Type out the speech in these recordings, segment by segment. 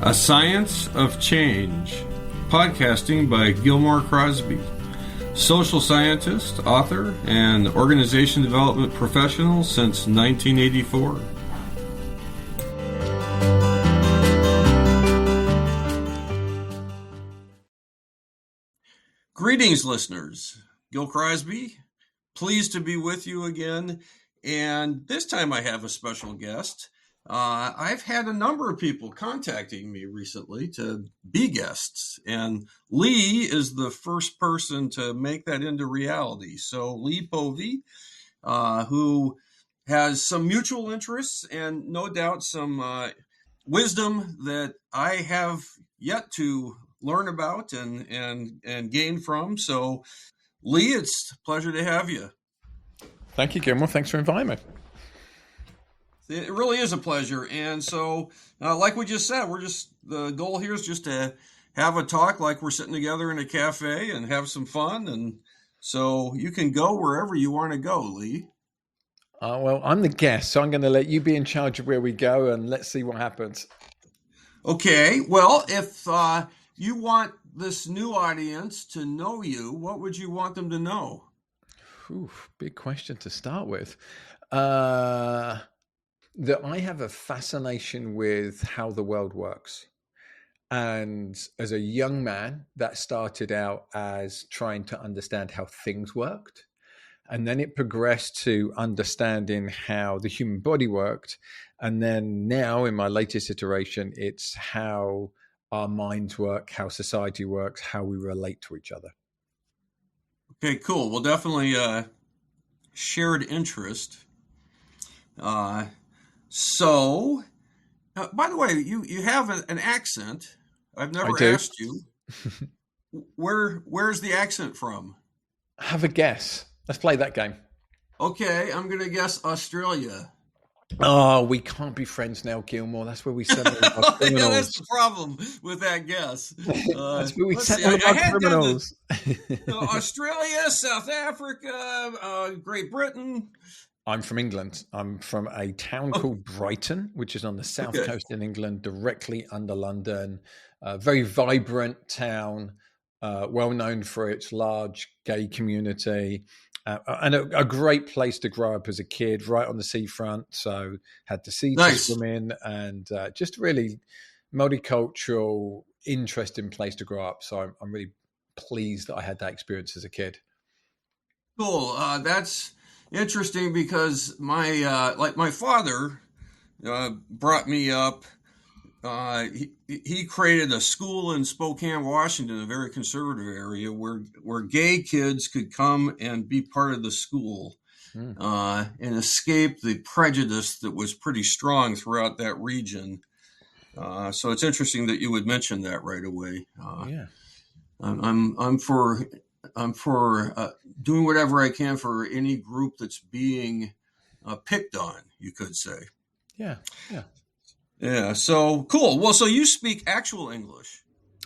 A Science of Change, podcasting by Gilmore Crosby, social scientist, author, and organization development professional since 1984. Greetings, listeners. Gil Crosby, pleased to be with you again. And this time I have a special guest. I've had a number of people contacting me recently to be guests, and Lee is the first person to make that into reality. So Lee Povey, who has some mutual interests and no doubt some wisdom that I have yet to learn about and gain from. So Lee, it's a pleasure to have you. Thank you, Gilmore. Thanks for inviting me. It really is a pleasure. And so, like we just said, the goal here is just to have a talk like we're sitting together in a cafe and have some fun. And so you can go wherever you want to go, Lee. Well, I'm the guest, so I'm going to let you be in charge of where we go, and let's see what happens. Okay. Well, if you want this new audience to know you, what would you want them to know? Big question to start with. That I have a fascination with how the world works. And as a young man, that started out as trying to understand how things worked. And then it progressed to understanding how the human body worked. And then now in my latest iteration, it's how our minds work, how society works, how we relate to each other. Okay, cool. Well, definitely shared interest. So, by the way, you have an accent. I've never asked you. Where's the accent from? Have a guess. Let's play that game. Okay, I'm going to guess Australia. Oh, we can't be friends now, Gilmore. That's where we send all our criminals. Yeah, that's the problem with that guess. That's where we send all our criminals. Australia, South Africa, Great Britain. I'm from England. I'm from a town called Brighton, which is on the south coast in England, directly under London. A very vibrant town, well known for its large gay community, and a great place to grow up as a kid, right on the seafront. So had the sea to swim in, and just really multicultural, interesting place to grow up. So I'm really pleased that I had that experience as a kid. Cool. That's interesting because my father brought me up. He created a school in Spokane, Washington, a very conservative area where gay kids could come and be part of the school and escape the prejudice that was pretty strong throughout that region. So it's interesting that you would mention that right away. I'm for doing whatever I can for any group that's being picked on, you could say. Yeah. So cool. Well, so you speak actual English.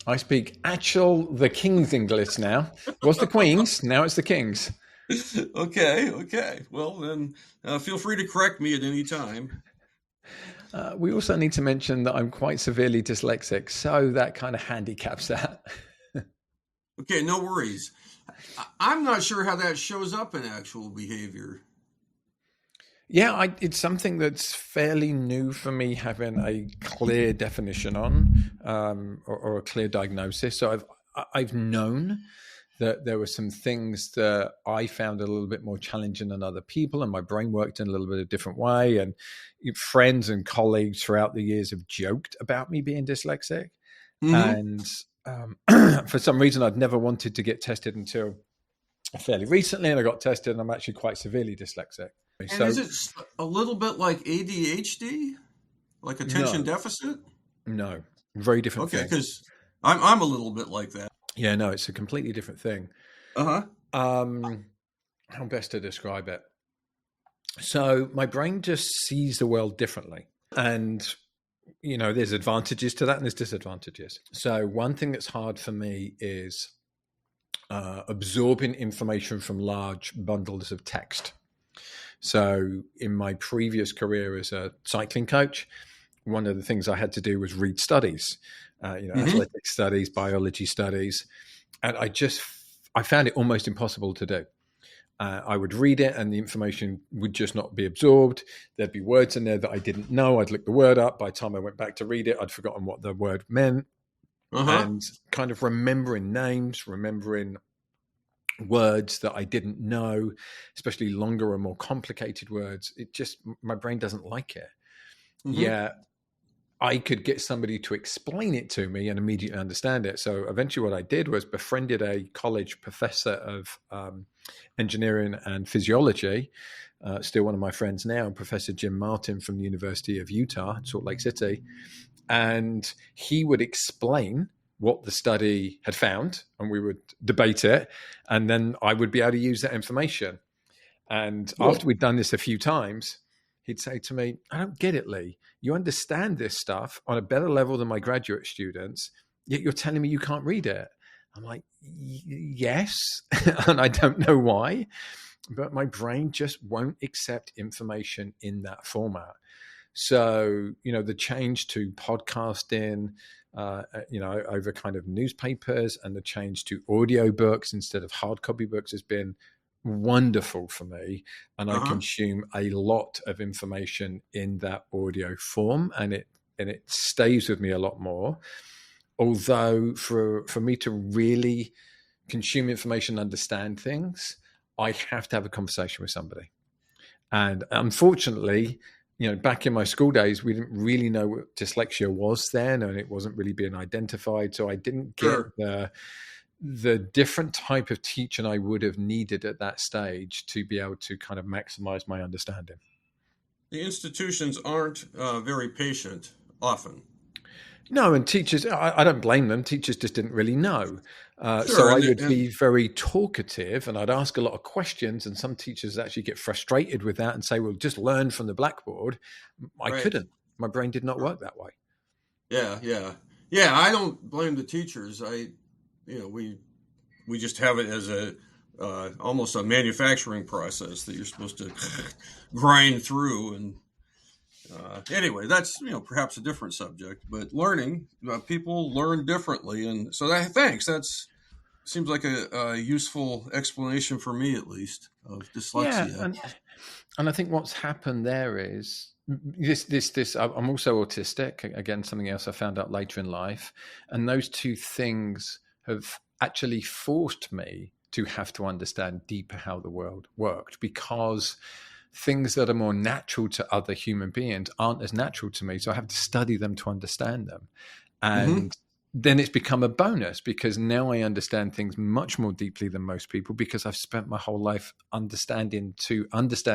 I speak the King's English now. It was the Queen's, now it's the King's. Okay. Well, then feel free to correct me at any time. We also need to mention that I'm quite severely dyslexic, so that kind of handicaps that. Okay, no worries. I'm not sure how that shows up in actual behavior. Yeah, it's something that's fairly new for me, having a clear definition on or a clear diagnosis. So I've known that there were some things that I found a little bit more challenging than other people, and my brain worked in a little bit of a different way. And friends and colleagues throughout the years have joked about me being dyslexic. Mm-hmm. And for some reason, I'd never wanted to get tested until fairly recently, and I got tested, and I'm actually quite severely dyslexic. And is it a little bit like ADHD, like attention deficit? No, very different thing. Okay, because I'm a little bit like that. Yeah, no, it's a completely different thing. How best to describe it? So my brain just sees the world differently, and there's advantages to that and there's disadvantages. So one thing that's hard for me is absorbing information from large bundles of text. So in my previous career as a cycling coach, one of the things I had to do was read studies, Mm-hmm. athletic studies, biology studies, and I found it almost impossible to do. I would read it and the information would just not be absorbed. There'd be words in there that I didn't know. I'd look the word up. By the time I went back to read it, I'd forgotten what the word meant. Uh-huh. And kind of remembering names, remembering words that I didn't know, especially longer or more complicated words, my brain doesn't like it. Mm-hmm. Yeah, I could get somebody to explain it to me and immediately understand it. So eventually, what I did was befriended a college professor of engineering and physiology, still one of my friends now, Professor Jim Martin from the University of Utah, Salt Lake City. And he would explain what the study had found, and we would debate it. And then I would be able to use that information. And after Cool. we'd done this a few times, he'd say to me, I don't get it, Lee. You understand this stuff on a better level than my graduate students, yet you're telling me you can't read it. I'm like, yes. And I don't know why, but my brain just won't accept information in that format. So, the change to podcasting, over kind of newspapers, and the change to audiobooks instead of hard copy books has been wonderful for me. And I Uh-huh. consume a lot of information in that audio form, and it stays with me a lot more. Although for me to really consume information, understand things, I have to have a conversation with somebody. And unfortunately, back in my school days, we didn't really know what dyslexia was then, and it wasn't really being identified. So I didn't get Sure. the different type of teaching I would have needed at that stage to be able to kind of maximize my understanding. The institutions aren't very patient often. No, and teachers, I don't blame them. Teachers just didn't really know. So Sure, I and would and be very talkative and I'd ask a lot of questions. And some teachers actually get frustrated with that and say, well, just learn from the blackboard. I right. couldn't. My brain did not work that way. Yeah, yeah. Yeah, I don't blame the teachers. We just have it as a almost a manufacturing process that you're supposed to grind through. And anyway, that's perhaps a different subject. But learning, people learn differently, and so thanks. That's seems like a useful explanation for me, at least, of Yeah. dyslexia. And I think what's happened there is this. I'm also autistic. Again, something else I found out later in life. And those two things have actually forced me to have to understand deeper how the world worked, because things that are more natural to other human beings aren't as natural to me. So I have to study them to understand them. Mm-hmm. And then it's become a bonus because now I understand things much more deeply than most people, because I've spent my whole life understand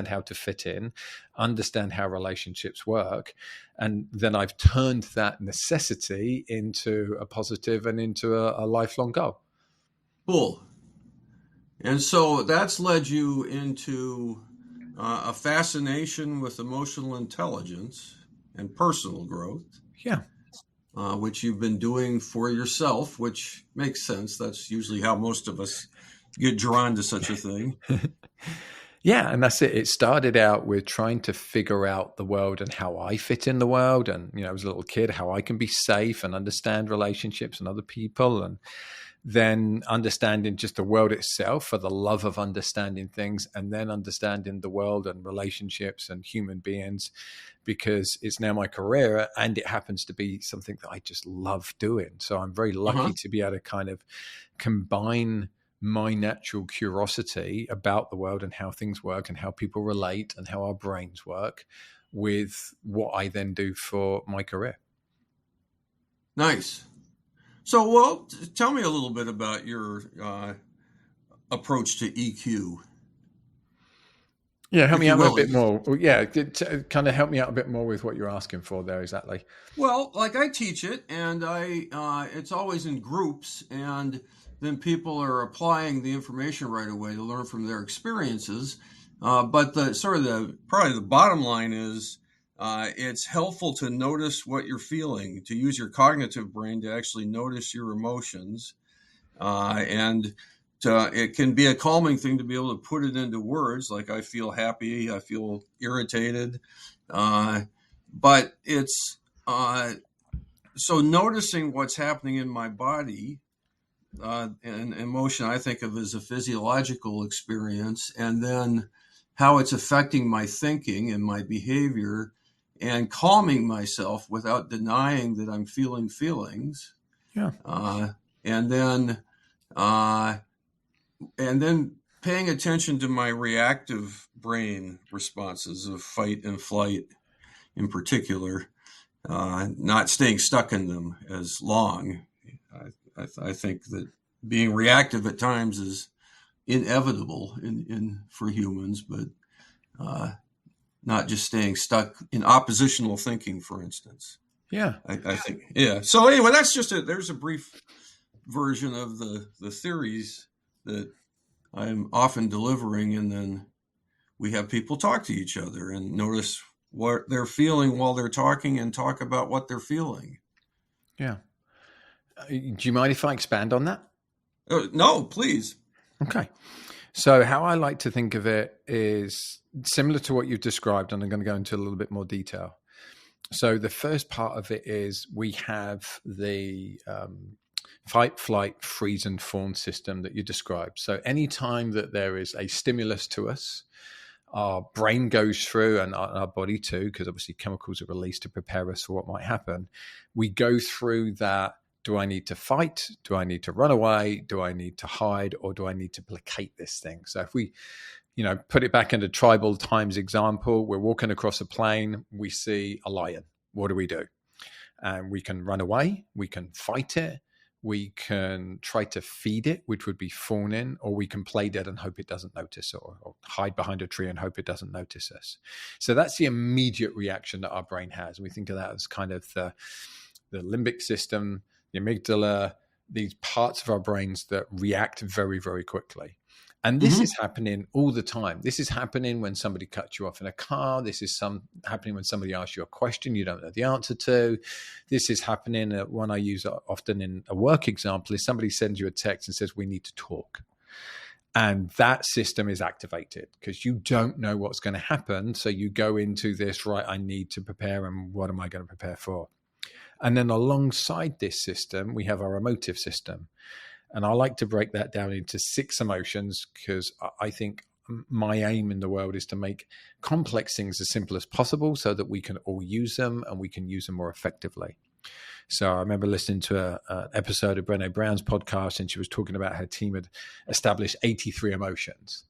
how to fit in, understand how relationships work. And then I've turned that necessity into a positive and into a lifelong goal. Cool. And so that's led you into a fascination with emotional intelligence and personal growth, Yeah. which you've been doing for yourself, which makes sense. That's usually how most of us get drawn to such a thing. Yeah, and that's it. It started out with trying to figure out the world and how I fit in the world. And, as a little kid, how I can be safe and understand relationships and other people. And then understanding just the world itself for the love of understanding things, and then understanding the world and relationships and human beings, because it's now my career and it happens to be something that I just love doing. So I'm very Uh-huh. lucky to be able to kind of combine my natural curiosity about the world and how things work and how people relate and how our brains work with what I then do for my career. Nice. So, well, tell me a little bit about your approach to EQ, Yeah, help if me you out a will. bit more. Yeah, kind of help me out a bit more with what you're asking for there, exactly. Well, like I teach it, and it's always in groups, and then people are applying the information right away to learn from their experiences. But the sort of probably the bottom line is, it's helpful to notice what you're feeling, to use your cognitive brain to actually notice your emotions, and it can be a calming thing to be able to put it into words. Like I feel happy, I feel irritated, but it's So noticing what's happening in my body, and emotion, I think of as a physiological experience, and then how it's affecting my thinking and my behavior, and calming myself without denying that I'm feeling feelings, Yeah. and then uh, and then paying attention to my reactive brain responses of fight and flight in particular, not staying stuck in them as long. I think that being reactive at times is inevitable for humans, but not just staying stuck in oppositional thinking, for instance. Yeah. I think, yeah. So anyway, there's a brief version of the theories that I'm often delivering, and then we have people talk to each other and notice what they're feeling while they're talking and talk about what they're feeling. Yeah. Do you mind if I expand on that? No, please. Okay. So how I like to think of it is similar to what you've described, and I'm going to go into a little bit more detail. So the first part of it is we have the fight, flight, freeze, and fawn system that you described. So anytime that there is a stimulus to us, our brain goes through, and our body too, because obviously chemicals are released to prepare us for what might happen. We go through that. Do I need to fight? Do I need to run away? Do I need to hide? Or do I need to placate this thing? So if we, put it back into tribal times example, we're walking across a plain, we see a lion. What do? And we can run away. We can fight it. We can try to feed it, which would be fawning, or we can play dead and hope it doesn't notice, or hide behind a tree and hope it doesn't notice us. So that's the immediate reaction that our brain has. We think of that as kind of the limbic system, the amygdala, these parts of our brains that react very, very quickly. And this is happening all the time. This is happening when somebody cuts you off in a car. This is happening when somebody asks you a question you don't know the answer to. This is happening, one I use often in a work example, is somebody sends you a text and says, we need to talk. And that system is activated because you don't know what's going to happen. So you go into this, right, I need to prepare, and what am I going to prepare for? And then alongside this system, we have our emotive system. And I like to break that down into 6 emotions because I think my aim in the world is to make complex things as simple as possible so that we can all use them and we can use them more effectively. So I remember listening to an episode of Brené Brown's podcast, and she was talking about her team had established 83 emotions.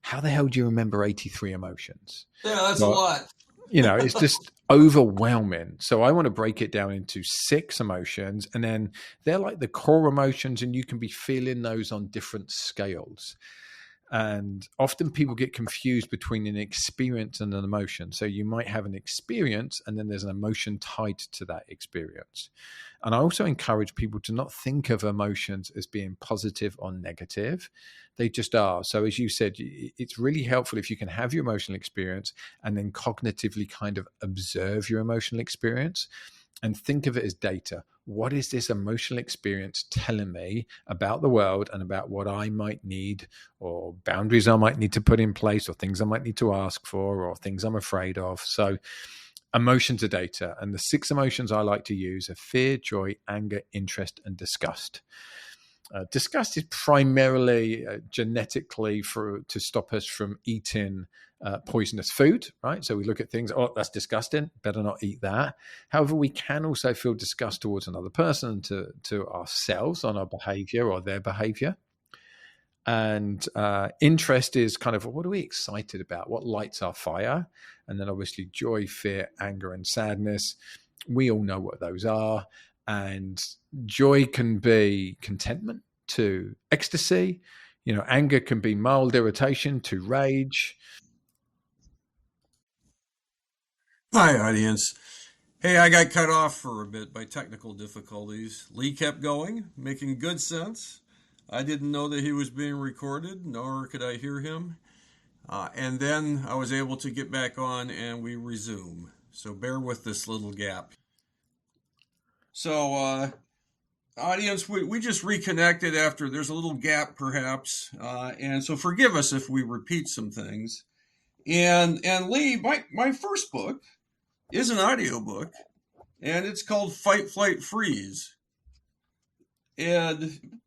How the hell do you remember 83 emotions? Yeah, that's a lot. It's just overwhelming. So I want to break it down into 6 emotions, and then they're like the core emotions, and you can be feeling those on different scales. And often people get confused between an experience and an emotion. So you might have an experience and then there's an emotion tied to that experience. And I also encourage people to not think of emotions as being positive or negative. They just are. So as you said, it's really helpful if you can have your emotional experience and then cognitively kind of observe your emotional experience and think of it as data. What is this emotional experience telling me about the world and about what I might need, or boundaries I might need to put in place, or things I might need to ask for, or things I'm afraid of? So emotions are data. And the 6 emotions I like to use are fear, joy, anger, interest, and disgust. Disgust is primarily genetically to stop us from eating poisonous food, right? So we look at things, oh, that's disgusting, better not eat that. However, we can also feel disgust towards another person, to ourselves on our behavior or their behavior. And interest is kind of, what are we excited about? What lights our fire? And then obviously joy, fear, anger, and sadness. We all know what those are. And joy can be contentment to ecstasy. Anger can be mild irritation to rage. Hi, audience. Hey, I got cut off for a bit by technical difficulties. Lee kept going, making good sense. I didn't know that he was being recorded, nor could I hear him. And then I was able to get back on and we resume. So bear with this little gap. So, audience, we just reconnected after there's a little gap perhaps. And so forgive us if we repeat some things. And Lee, my first book is an audiobook. and it's called Fight, Flight, Freeze. And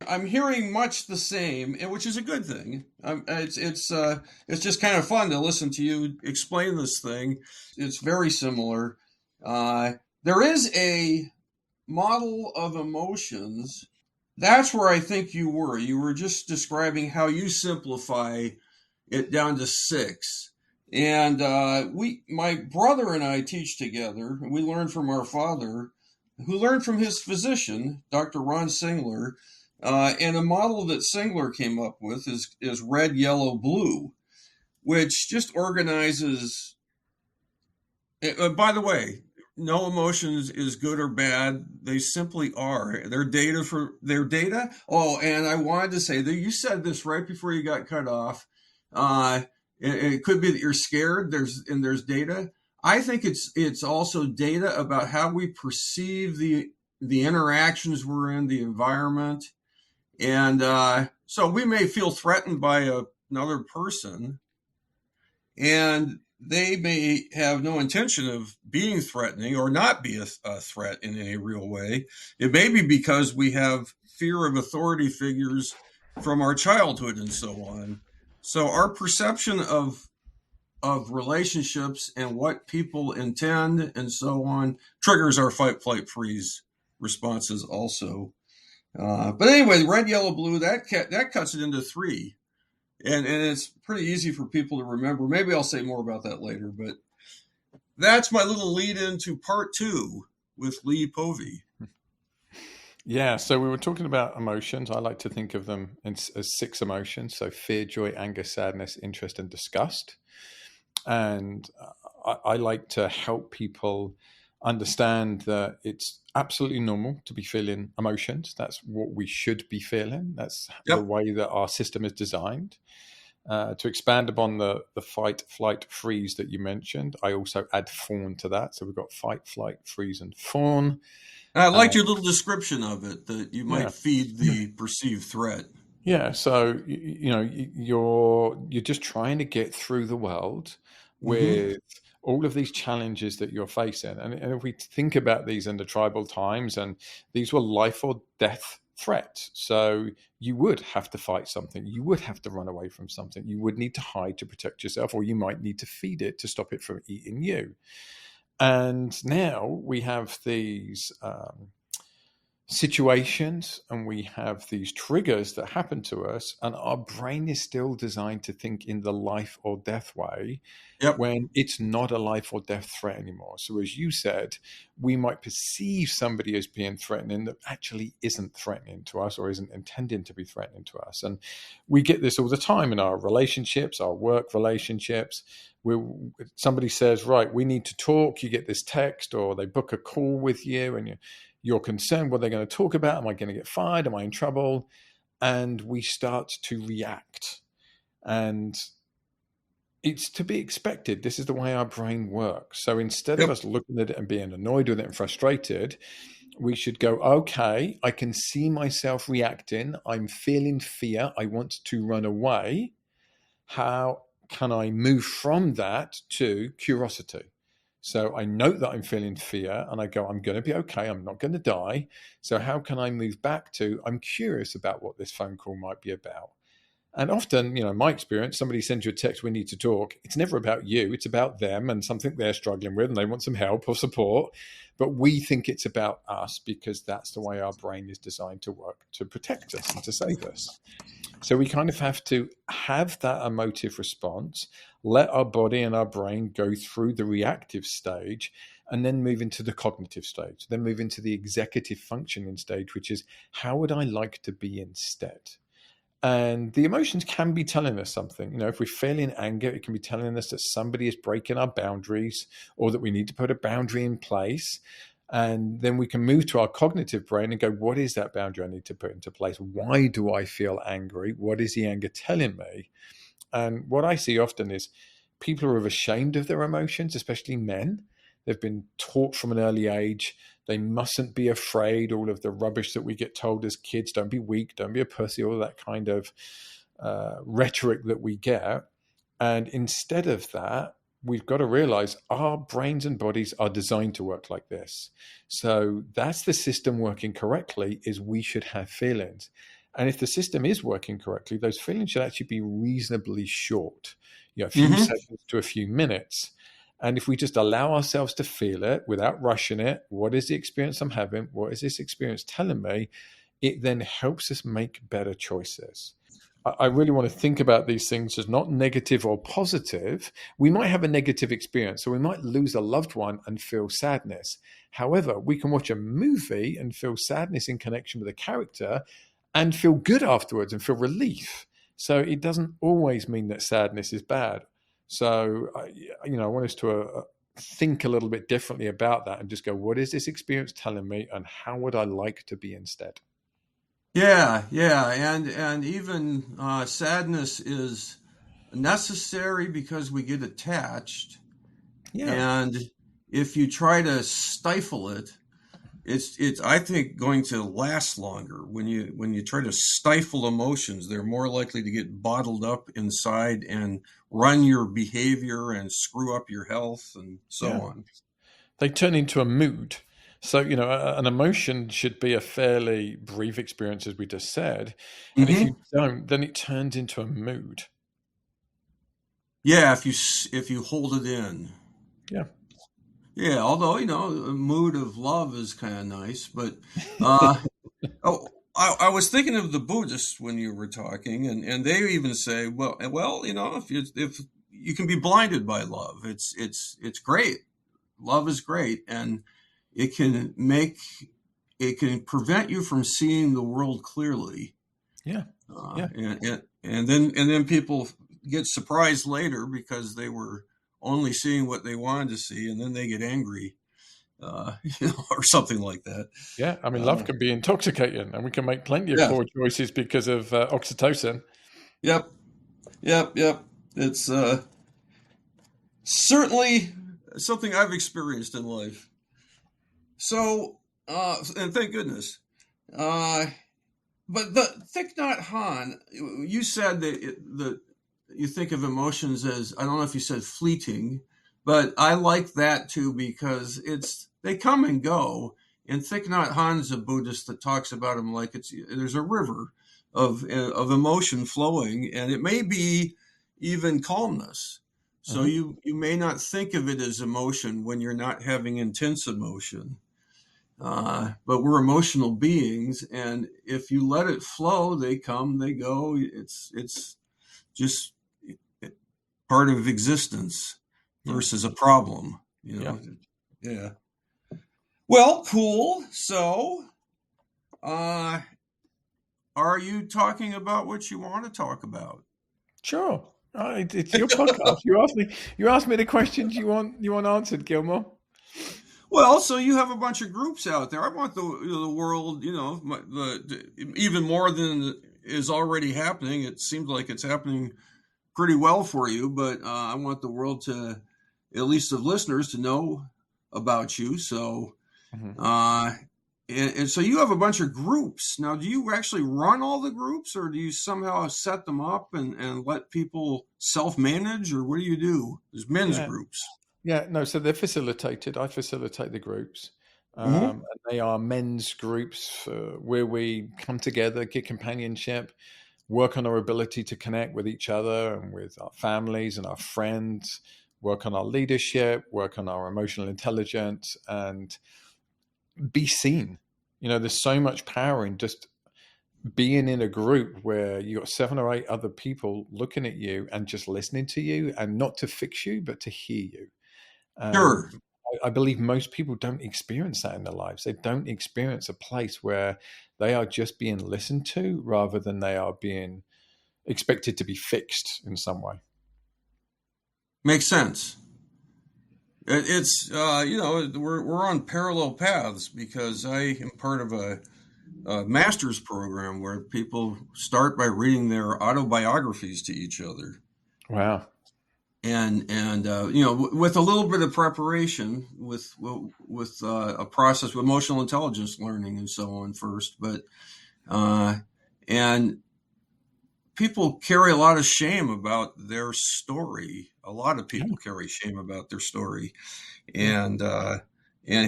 I'm hearing much the same, which is a good thing. It's just kind of fun to listen to you explain this thing. It's very similar. Uh, there is a model of emotions. That's where I think you were. You were just describing how you simplify it down to six. And my brother and I teach together, and we learn from our father, who learned from his physician, Dr. Ron Singler. And a model that Singler came up with is red, yellow, blue, which just organizes. By the way, no emotions is good or bad. They simply are. They're data for their data. Oh, and I wanted to say that you said this right before you got cut off. Uh, it could be that you're scared. There's data. I think it's also data about how we perceive the interactions we're in, the environment, and so we may feel threatened by another person, and they may have no intention of being threatening or not be a threat in any real way. It may be because we have fear of authority figures from our childhood and so on. So our perception of relationships and what people intend and so on triggers our fight, flight, freeze responses also. But anyway, red, yellow, blue, that cuts it into three. And it's pretty easy for people to remember. Maybe I'll say more about that later, but that's my little lead into part two with Lee Povey. Yeah, so we were talking about emotions. I like to think of them as six emotions. So fear, joy, anger, sadness, interest, and disgust. And I like to help people understand that it's absolutely normal to be feeling emotions. That's what we should be feeling. That's the way that our system is designed. To expand upon the fight, flight, freeze that you mentioned, I also add fawn to that. So we've got fight, flight, freeze, and fawn. I liked your little description of it, that you might feed the perceived threat. Yeah, so you're just trying to get through the world with all of these challenges that you're facing. And if we think about these in the tribal times, and these were life or death threats. So you would have to fight something. You would have to run away from something. You would need to hide to protect yourself, or you might need to feed it to stop it from eating you. And now we have these situations, and we have these triggers that happen to us, and our brain is still designed to think in the life or death way when it's not a life or death threat anymore. So as you said, we might perceive somebody as being threatening that actually isn't threatening to us or isn't intending to be threatening to us. And we get this all the time in our relationships, our work relationships. Somebody says, right, we need to talk. You get this text, or they book a call with you, and you're concerned what they're going to talk about. Am I going to get fired? Am I in trouble? And we start to react. And it's to be expected. This is the way our brain works. So instead of us looking at it and being annoyed with it and frustrated, we should go, okay, I can see myself reacting. I'm feeling fear. I want to run away. How can I move from that to curiosity? So I note that I'm feeling fear, and I go, I'm going to be okay. I'm not going to die. So how can I move back to, I'm curious about what this phone call might be about? And often, in my experience, somebody sends you a text, we need to talk. It's never about you. It's about them and something they're struggling with, and they want some help or support. But we think it's about us because that's the way our brain is designed to work, to protect us and to save us. So we kind of have to have that emotive response, let our body and our brain go through the reactive stage, and then move into the cognitive stage, then move into the executive functioning stage, which is, how would I like to be instead? And the emotions can be telling us something. If we're feeling anger, it can be telling us that somebody is breaking our boundaries, or that we need to put a boundary in place. And then we can move to our cognitive brain and go, what is that boundary I need to put into place? Why do I feel angry? What is the anger telling me? And what I see often is people are ashamed of their emotions, especially men. They've been taught from an early age they mustn't be afraid. All of the rubbish that we get told as kids, don't be weak, don't be a pussy, all that kind of rhetoric that we get. And instead of that, we've got to realize our brains and bodies are designed to work like this. So that's the system working correctly, is we should have feelings. And if the system is working correctly, those feelings should actually be reasonably short, a few Mm-hmm. seconds to a few minutes. And if we just allow ourselves to feel it without rushing it, what is the experience I'm having? What is this experience telling me? It then helps us make better choices. I really want to think about these things as not negative or positive. We might have a negative experience, so we might lose a loved one and feel sadness. However, we can watch a movie and feel sadness in connection with a character and feel good afterwards and feel relief. So it doesn't always mean that sadness is bad. So, I want us to think a little bit differently about that and just go, what is this experience telling me, and how would I like to be instead? Yeah, yeah, and even sadness is necessary because we get attached, Yeah. and if you try to stifle it, it's I think going to last longer. When you try to stifle emotions, they're more likely to get bottled up inside and run your behavior and screw up your health and so Yeah. on. They turn into a mood. So, an emotion should be a fairly brief experience, as we just said. And if Hmm. you don't, then it turns into a mood. Yeah, if you hold it in. Yeah. Yeah, although a mood of love is kind of nice, but uh, oh, I was thinking of the Buddhists when you were talking, and they even say, well, if you can be blinded by love, it's great. Love is great, and it can make it can prevent you from seeing the world clearly. Yeah. Yeah. And then people get surprised later because they were only seeing what they wanted to see, and then they get angry, or something like that. Yeah. I mean, love Uh, can be intoxicating, and we can make plenty of yeah. poor choices because of oxytocin. Yep. Yep. Yep. It's certainly something I've experienced in life. So, and thank goodness. Uh, but the Thich Nhat Hanh, you said that you think of emotions as, I don't know if you said fleeting, but I like that too because they come and go. And Thich Nhat Hanh's a Buddhist that talks about them like there's a river of emotion flowing, and it may be even calmness. So Hmm. you may not think of it as emotion when you're not having intense emotion. But we're emotional beings, and if you let it flow, they come, they go. It's just part of existence Yeah. versus a problem. Yeah. Yeah. Well, cool. So, uh, are you talking about what you want to talk about? Sure. It's your podcast. You asked me the questions you want answered, Gilmore. Well, so you have a bunch of groups out there. I want the world, even more than is already happening. It seems like it's happening pretty well for you, but I want the world to, at least the listeners, to know about you. So, Mhm. uh, and so you have a bunch of groups. Now, do you actually run all the groups, or do you somehow set them up and let people self manage, or what do you do? There's men's Yeah. groups. Yeah, no, so they're facilitated. I facilitate the groups. Mm-hmm. And they are men's groups where we come together, get companionship, work on our ability to connect with each other and with our families and our friends, work on our leadership, work on our emotional intelligence, and be seen. There's so much power in just being in a group where you got 7 or 8 other people looking at you and just listening to you, and not to fix you, but to hear you. And Sure. I believe most people don't experience that in their lives. They don't experience a place where they are just being listened to rather than they are being expected to be fixed in some way. Makes sense. It's we're on parallel paths because I am part of a master's program where people start by reading their autobiographies to each other, Wow. and with a little bit of preparation, with a process with emotional intelligence learning and so on first, but uh, and people carry a lot of shame about their story. A lot of Yeah. people carry shame about their story, and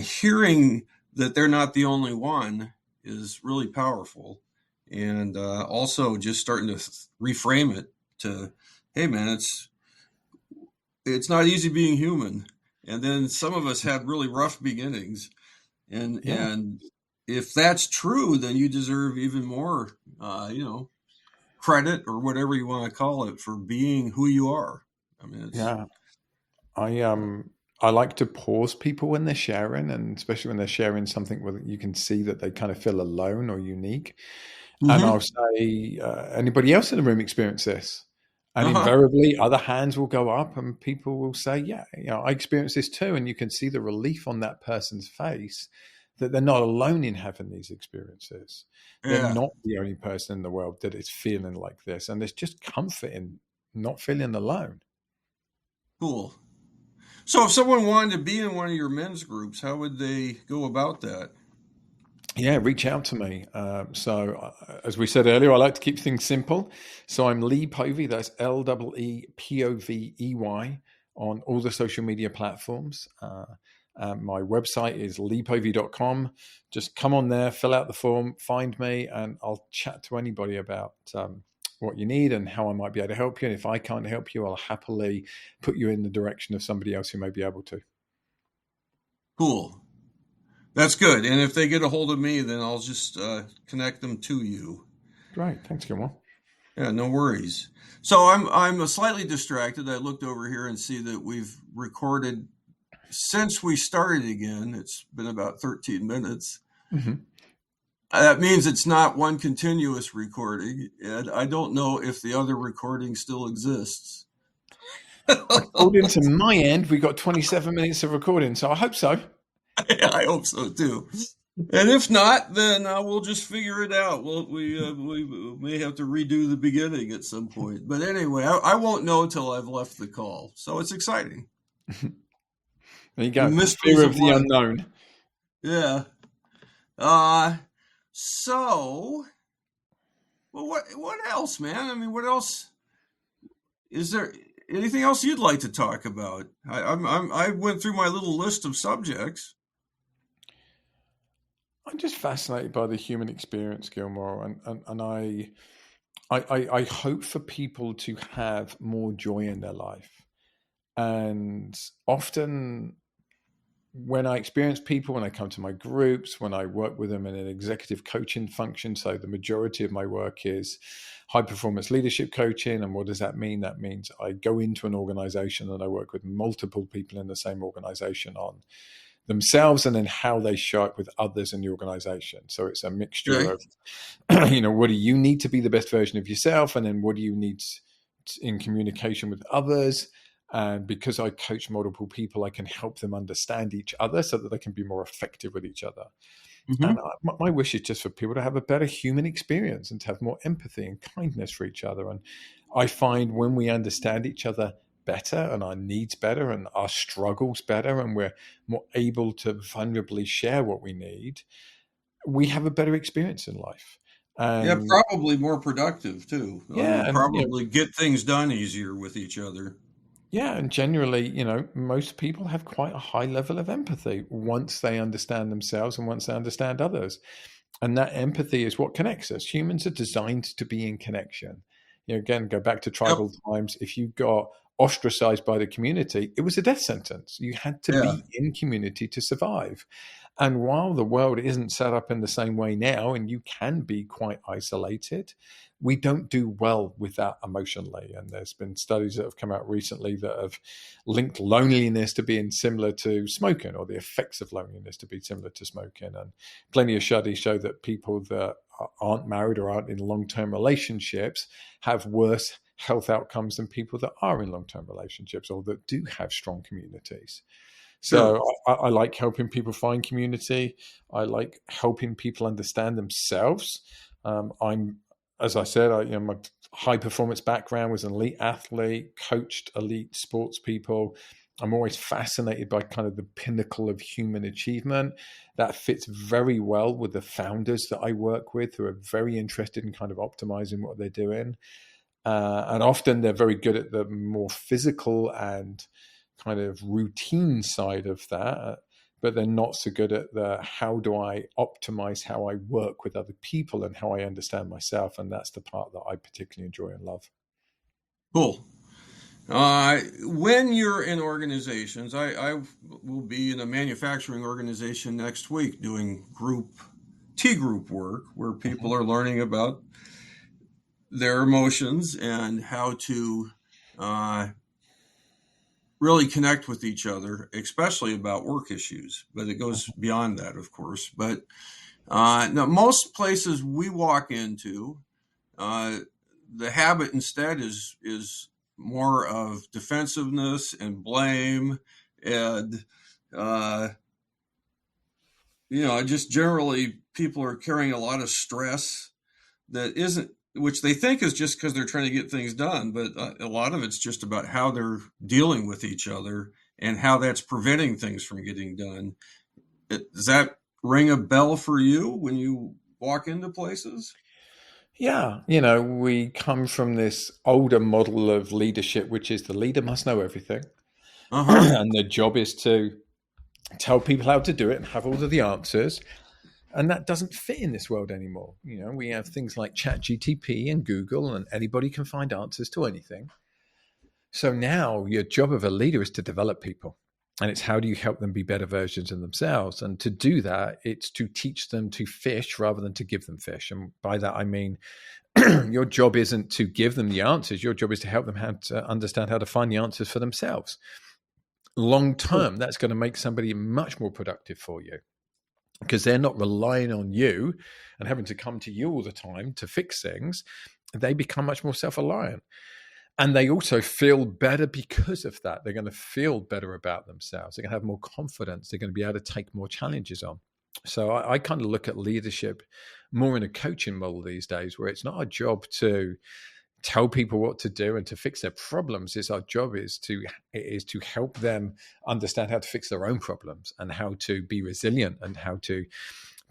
hearing that they're not the only one is really powerful. And also just starting to reframe it to, hey man, it's not easy being human. And then some of us had really rough beginnings, Yeah. and if that's true, then you deserve even more, credit or whatever you want to call it for being who you are. I mean, it's Yeah. I like to pause people when they're sharing, and especially when they're sharing something where you can see that they kind of feel alone or unique. And mm-hmm. I'll say, anybody else in the room experience this? And Uh-huh. invariably, other hands will go up, and people will say, "Yeah, I experience this too." And you can see the relief on that person's face that they're not alone in having these experiences. They're Yeah, not the only person in the world that is feeling like this, and there's just comfort in not feeling alone. cool. So if someone wanted to be in one of your men's groups, how would they go about that? Yeah, reach out to me. As we said earlier, I like to keep things simple. So I'm Lee Povey, that's LEEPOVEY on all the social media platforms. My website is leepovey.com. Just come on there, fill out the form, find me, and I'll chat to anybody about what you need and how I might be able to help you. And if I can't help you, I'll happily put you in the direction of somebody else who may be able to. Cool. That's good. And if they get a hold of me, then I'll just connect them to you. Great. Thanks, Gilmore. Yeah, no worries. So I'm slightly distracted. I looked over here and see that we've recorded since we started again. It's been about 13 minutes. Mm-hmm. That means it's not one continuous recording, and I don't know if the other recording still exists. According to my end, we got 27 minutes of recording, so I hope so. I hope so too. And if not, then we'll just figure it out. We may have to redo the beginning at some point. But anyway, I won't know until I've left the call. So it's exciting. There you The go. The mysteries fear of of the life. unknown. Yeah. Uh, so, well, what else, man? I mean, what else is there? Anything else you'd like to talk about? I went through my little list of subjects. I'm just fascinated by the human experience, Gilmore, and I hope for people to have more joy in their life. And often when I experience people, when I come to my groups, when I work with them in an executive coaching function, so the majority of my work is high performance leadership coaching. And what does that mean? That means I go into an organization and I work with multiple people in the same organization on themselves and then how they show up with others in the organization. So it's a mixture Okay. of, what do you need to be the best version of yourself? And then what do you need in communication with others? And because I coach multiple people, I can help them understand each other so that they can be more effective with each other. And Mm-hmm. my wish is just for people to have a better human experience and to have more empathy and kindness for each other. And I find when we understand each other better and our needs better and our struggles better, and we're more able to vulnerably share what we need, we have a better experience in life. Yeah, And probably more productive too. yeah, And and probably get things done easier with each other. yeah, and generally, most people have quite a high level of empathy once they understand themselves and once they understand others. And that empathy is what connects us. Humans are designed to be in connection. Again, go back to Yep. tribal times. If you got ostracized by the community, it was a death sentence. You had to Yeah. be in community to survive. And while the world isn't set up in the same way now, and you can be quite isolated, we don't do well with that emotionally. And there's been studies that have come out recently that have linked loneliness to being similar to smoking, or the effects of loneliness to be similar to smoking. And plenty of studies show that people that aren't married or aren't in long-term relationships have worse health outcomes than people that are in long-term relationships or that do have strong communities. True. So I like helping people find community. I like helping people understand themselves. I'm, as I said, my high performance background was an elite athlete, coached elite sports people. I'm always fascinated by kind of the pinnacle of human achievement. That fits very well with the founders that I work with, who are very interested in kind of optimizing what they're doing. And often they're very good at the more physical and kind of routine side of that, but they're not so good at the how do I optimize how I work with other people and how I understand myself. And that's the part that I particularly enjoy and love. Cool. When you're in organizations, I will be in a manufacturing organization next week doing T group work where people are learning about their emotions and how to uh, really connect with each other, especially about work issues. But it goes beyond that, of course. But now, most places we walk into, uh, the habit instead is more of defensiveness and blame, and uh, just generally people are carrying a lot of stress that isn't, which they think is just because they're trying to get things done, but a lot of it's just about how they're dealing with each other and how that's preventing things from getting done. Does that ring a bell for you when you walk into places? Yeah, we come from this older model of leadership, which is the leader must know everything. Uh huh. And the job is to tell people how to do it and have all of the answers. And that doesn't fit in this world anymore. We have things like ChatGTP and Google, and anybody can find answers to anything. So now your job of a leader is to develop people. And it's how do you help them be better versions of themselves? And to do that, it's to teach them to fish rather than to give them fish. And by that, I mean, your job isn't to give them the answers. Your job is to help them how to understand how to find the answers for themselves. Long term, that's going to make somebody much more productive for you because they're not relying on you and having to come to you all the time to fix things. They become much more self-reliant. And they also feel better because of that. They're going to feel better about themselves. They're going to have more confidence. They're going to be able to take more challenges on. So I kind of look at leadership more in a coaching model these days, where it's not our job to tell people what to do and to fix their problems. It's our job is to help them understand how to fix their own problems and how to be resilient and how to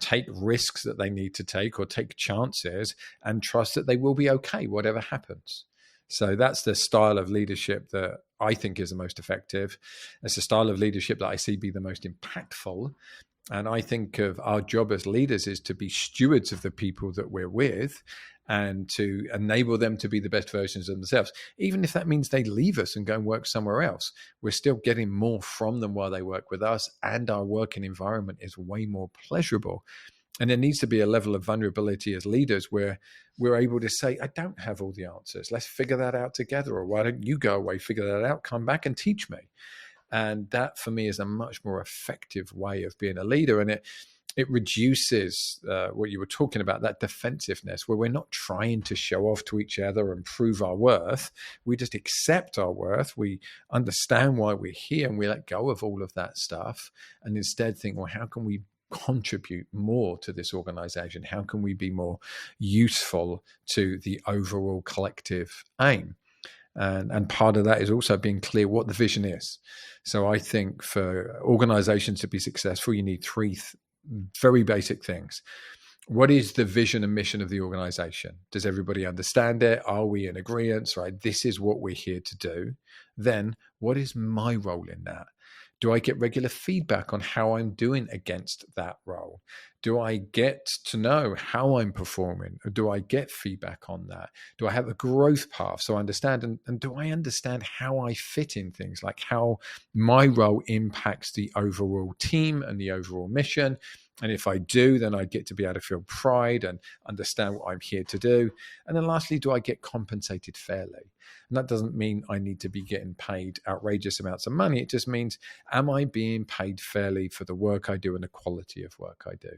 take risks that they need to take or take chances and trust that they will be okay, whatever happens. So that's the style of leadership that I think is the most effective. It's the style of leadership that I see be the most impactful. And I think of our job as leaders is to be stewards of the people that we're with and to enable them to be the best versions of themselves. Even if that means they leave us and go and work somewhere else, we're still getting more from them while they work with us, and our working environment is way more pleasurable. And there needs to be a level of vulnerability as leaders where we're able to say, I don't have all the answers. Let's figure that out together. Or why don't you go away, figure that out, come back and teach me. And that for me is a much more effective way of being a leader. And it reduces what you were talking about, that defensiveness, where we're not trying to show off to each other and prove our worth. We just accept our worth. We understand why we're here and we let go of all of that stuff and instead think, well, how can we contribute more to this organization? How can we be more useful to the overall collective aim? And part of that is also being clear what the vision is. So I think for organizations to be successful, you need three very basic things. What is the vision and mission of the organization? Does everybody understand it? Are we in agreement? Right? This is what we're here to do. Then what is my role in that? Do I get regular feedback on how I'm doing against that role? Do I get to know how I'm performing? Or do I get feedback on that? Do I have a growth path so I understand? And do I understand how I fit in things, like how my role impacts the overall team and the overall mission? And if I do, then I get to be able to feel pride and understand what I'm here to do. And then lastly, do I get compensated fairly? And that doesn't mean I need to be getting paid outrageous amounts of money. It just means, am I being paid fairly for the work I do and the quality of work I do?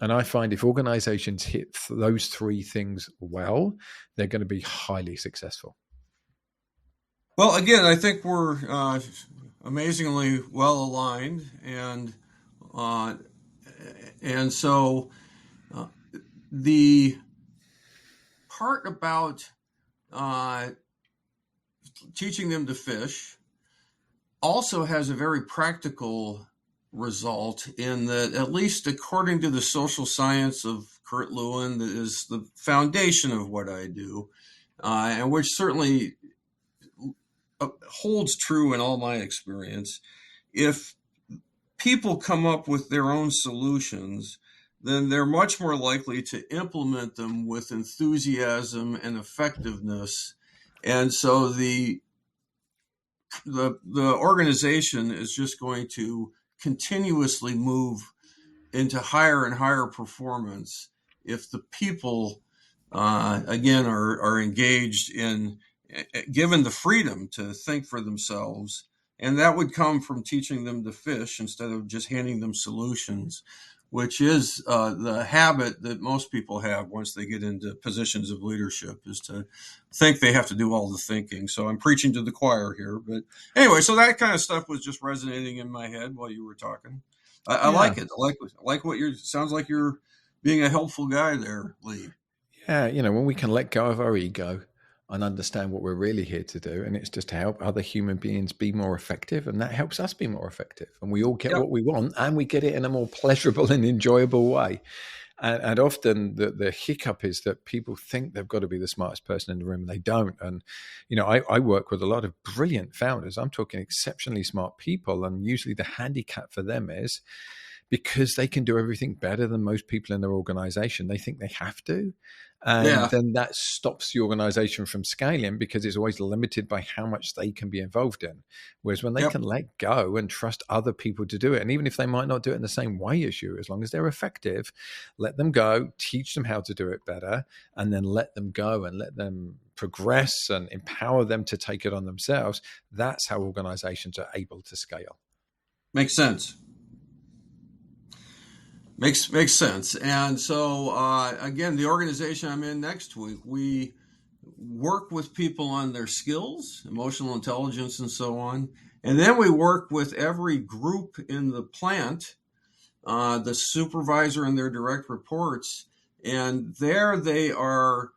And I find if organizations hit those three things well, they're going to be highly successful. Well, again, I think we're amazingly well aligned, uh, and so uh, the part about uh, teaching them to fish also has a very practical result in that, at least according to the social science of Kurt Lewin, that is the foundation of what I do. and which certainly holds true in all my experience. If people come up with their own solutions, then they're much more likely to implement them with enthusiasm and effectiveness. And so the organization is just going to continuously move into higher and higher performance if the people again are engaged in given the freedom to think for themselves, and that would come from teaching them to fish instead of just handing them solutions, which is the habit that most people have once they get into positions of leadership, is to think they have to do all the thinking. So I'm preaching to the choir here, but anyway, so that kind of stuff was just resonating in my head while you were talking. I Yeah. like it. I like what you're. Sounds like you're being a helpful guy there, Lee. Yeah, when we can let go of our ego and understand what we're really here to do, and it's just to help other human beings be more effective, and that helps us be more effective. And we all get Yep. what we want, and we get it in a more pleasurable and enjoyable way. And often the hiccup is that people think they've got to be the smartest person in the room, and they don't. And, I work with a lot of brilliant founders. I'm talking exceptionally smart people, and usually the handicap for them is because they can do everything better than most people in their organization. They think they have to. And Yeah. then that stops the organization from scaling because it's always limited by how much they can be involved in. Whereas when they Yep. can let go and trust other people to do it, and even if they might not do it in the same way as you, as long as they're effective, let them go, teach them how to do it better, and then let them go and let them progress and empower them to take it on themselves. That's how organizations are able to scale. Makes sense. Makes sense. And so again, the organization I'm in next week, we work with people on their skills, emotional intelligence, and so on. And then we work with every group in the plant, the supervisor and their direct reports. And there they are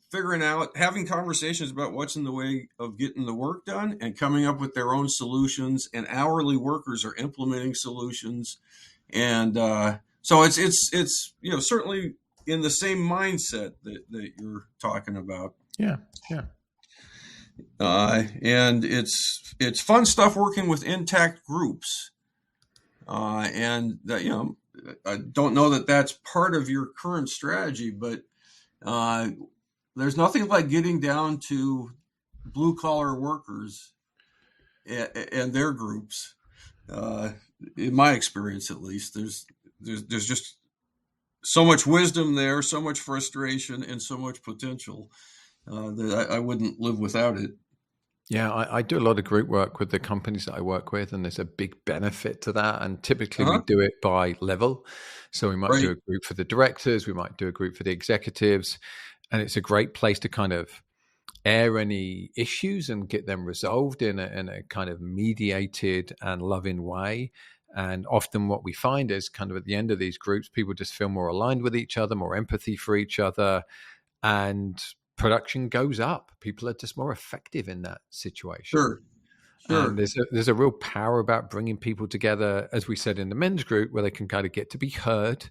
figuring out, having conversations about what's in the way of getting the work done and coming up with their own solutions. And hourly workers are implementing solutions. And so it's certainly in the same mindset that you're talking about. Yeah, yeah. And it's fun stuff working with intact groups. And I don't know that that's part of your current strategy, but there's nothing like getting down to blue collar workers and their groups. In my experience, at least, there's just so much wisdom there, so much frustration, and so much potential that I wouldn't live without it. Yeah, I do a lot of group work with the companies that I work with, and there's a big benefit to that. And typically we Uh-huh. do it by level. So we might do Right. a group for the directors, we might do a group for the executives, and it's a great place to kind of air any issues and get them resolved in a kind of mediated and loving way. And often what we find is kind of at the end of these groups, people just feel more aligned with each other, more empathy for each other, and production goes up. People are just more effective in that situation. Sure. And Sure. there's a real power about bringing people together, as we said in the men's group, where they can kind of get to be heard.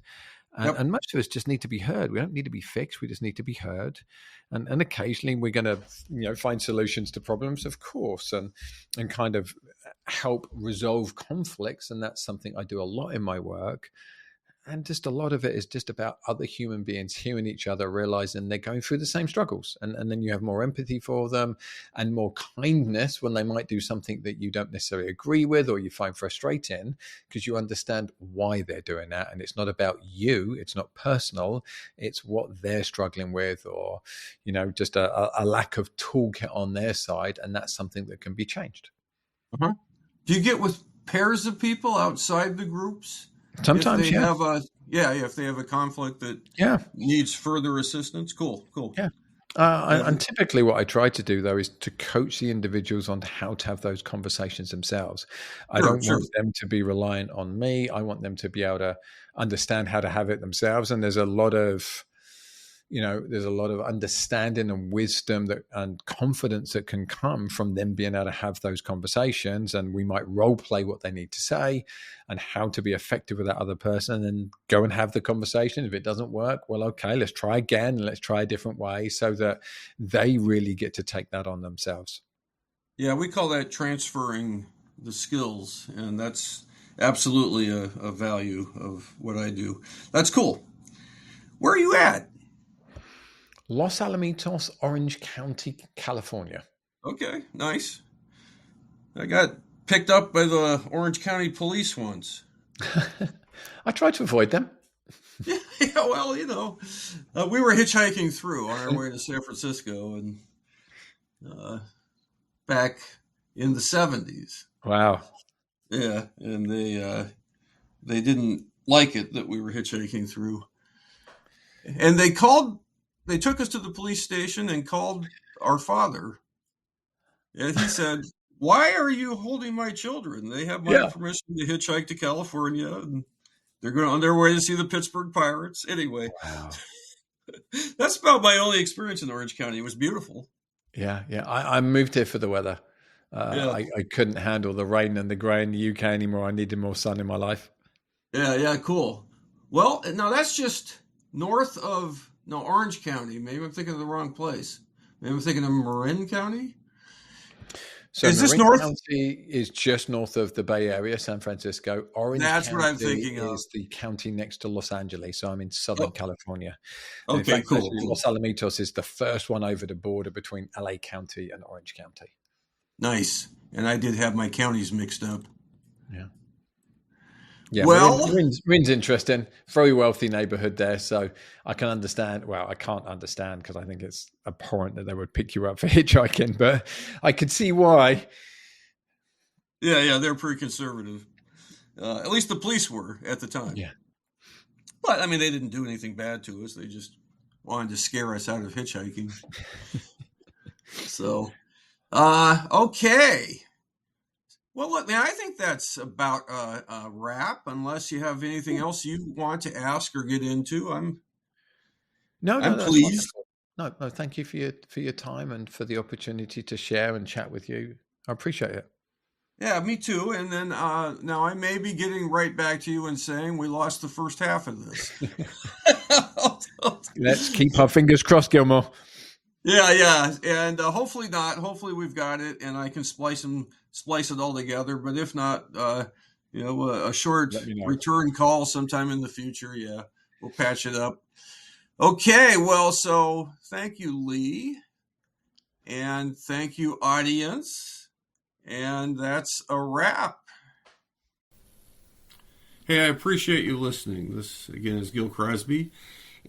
Yep. And most of us just need to be heard. We don't need to be fixed. We just need to be heard. And occasionally we're going to, find solutions to problems, of course, and kind of help resolve conflicts. And that's something I do a lot in my work. And just a lot of it is just about other human beings hearing each other, realizing they're going through the same struggles. And then you have more empathy for them and more kindness when they might do something that you don't necessarily agree with or you find frustrating, because you understand why they're doing that. And it's not about you. It's not personal. It's what they're struggling with, or, just a lack of toolkit on their side. And that's something that can be changed. Uh-huh. Do you get with pairs of people outside the groups? If Sometimes, they yeah. have if they have a conflict that Yeah. needs further assistance, cool. Yeah. Yeah. And typically what I try to do, though, is to coach the individuals on how to have those conversations themselves. I Sure, don't sure. want them to be reliant on me. I want them to be able to understand how to have it themselves. And there's a lot of there's a lot of understanding and wisdom and confidence that can come from them being able to have those conversations. And we might role play what they need to say and how to be effective with that other person, and go and have the conversation. If it doesn't work, well, okay, let's try again. Let's try a different way, so that they really get to take that on themselves. Yeah, we call that transferring the skills, and that's absolutely a value of what I do. That's cool. Where are you at? Los Alamitos, Orange County, California. Okay, nice. I got picked up by the Orange County police once. I try to avoid them. Yeah, well, we were hitchhiking through on our way to San Francisco, and back in the 70s. Wow. Yeah, and they didn't like it that we were hitchhiking through. And they took us to the police station and called our father. And he said, "Why are you holding my children? They have my permission to hitchhike to California, and they're going on their way to see the Pittsburgh Pirates." Anyway, wow. That's about my only experience in Orange County. It was beautiful. Yeah. I moved here for the weather. I couldn't handle the rain and the grey in the UK anymore. I needed more sun in my life. Yeah, cool. Well, now that's just north of Orange County. Maybe I'm thinking of the wrong place. Maybe I'm thinking of Marin County. So is Marin this north? County is just north of the Bay Area, San Francisco. Orange That's County what I'm thinking of. Is the county next to Los Angeles. So I'm in Southern California. Okay, in fact, cool. Los Alamitos is the first one over the border between LA County and Orange County. Nice. And I did have my counties mixed up. Yeah, well, Marin's interesting. Very wealthy neighborhood there, so I can understand. Well, I can't understand because I think it's abhorrent that they would pick you up for hitchhiking, but I could see why. Yeah, they're pretty conservative. At least the police were at the time. Yeah. But, I mean, they didn't do anything bad to us. They just wanted to scare us out of hitchhiking. So, okay. Well, look, man, I think that's about a wrap. Unless you have anything else you want to ask or get into, I'm pleased. No, thank you for your time and for the opportunity to share and chat with you. I appreciate it. Yeah, me too. And then now I may be getting right back to you and saying we lost the first half of this. Let's keep our fingers crossed, Gilmore. Yeah, and hopefully not. Hopefully we've got it, and I can splice it all together. But if not, a short return call sometime in the future. Yeah, we'll patch it up. Okay, well, so thank you, Lee, and thank you, audience, and that's a wrap. Hey, I appreciate you listening. This again is Gil Crosby,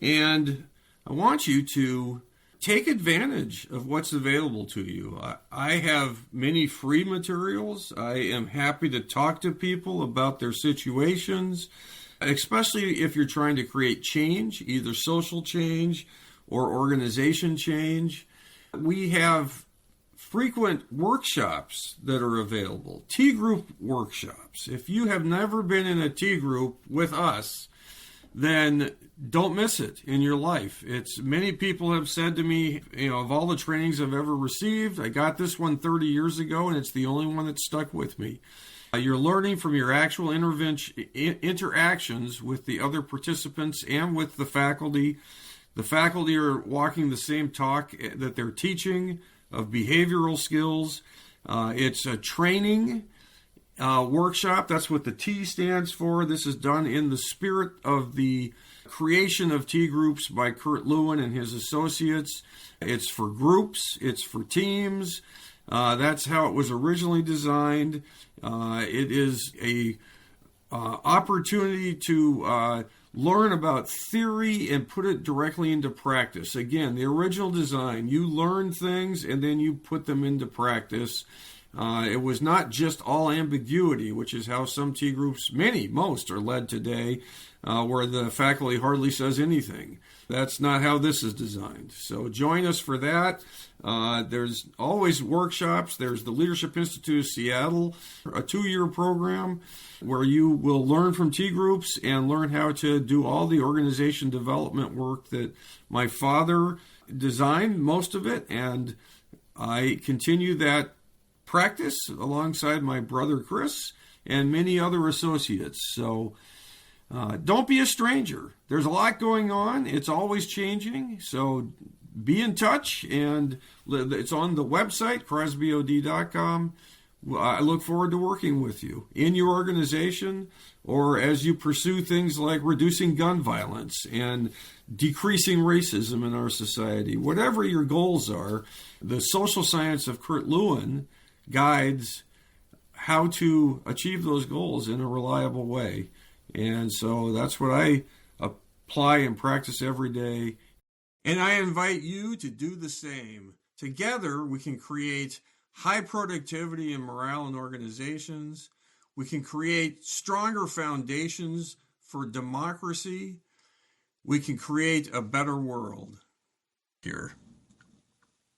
and I want you to take advantage of what's available to you. I have many free materials. I am happy to talk to people about their situations, especially if you're trying to create change, either social change or organization change. We have frequent workshops that are available, T group workshops. If you have never been in a T group with us, then don't miss it in your life. Many people have said to me, of all the trainings I've ever received, I got this one 30 years ago, and it's the only one that stuck with me. You're learning from your actual interactions with the other participants and with the faculty. The faculty are walking the same talk that they're teaching of behavioral skills. It's a training workshop. That's what the T stands for. This is done in the spirit of the creation of T groups by Kurt Lewin and his associates. It's for groups. It's for teams. That's how it was originally designed. It is a opportunity to learn about theory and put it directly into practice. Again, the original design, you learn things and then you put them into practice. It was not just all ambiguity, which is how some T groups, most are led today, where the faculty hardly says anything. That's not how this is designed. So join us for that. There's always workshops. There's the Leadership Institute of Seattle, a 2-year program where you will learn from T groups and learn how to do all the organization development work that my father designed, most of it, and I continue that practice alongside my brother Chris and many other associates. So don't be a stranger. There's a lot going on. It's always changing. So be in touch, and it's on the website, crosbyod.com. I look forward to working with you in your organization or as you pursue things like reducing gun violence and decreasing racism in our society. Whatever your goals are, the social science of Kurt Lewin guides how to achieve those goals in a reliable way. And so that's what I apply and practice every day. And I invite you to do the same. Together, we can create high productivity and morale in organizations. We can create stronger foundations for democracy. We can create a better world here.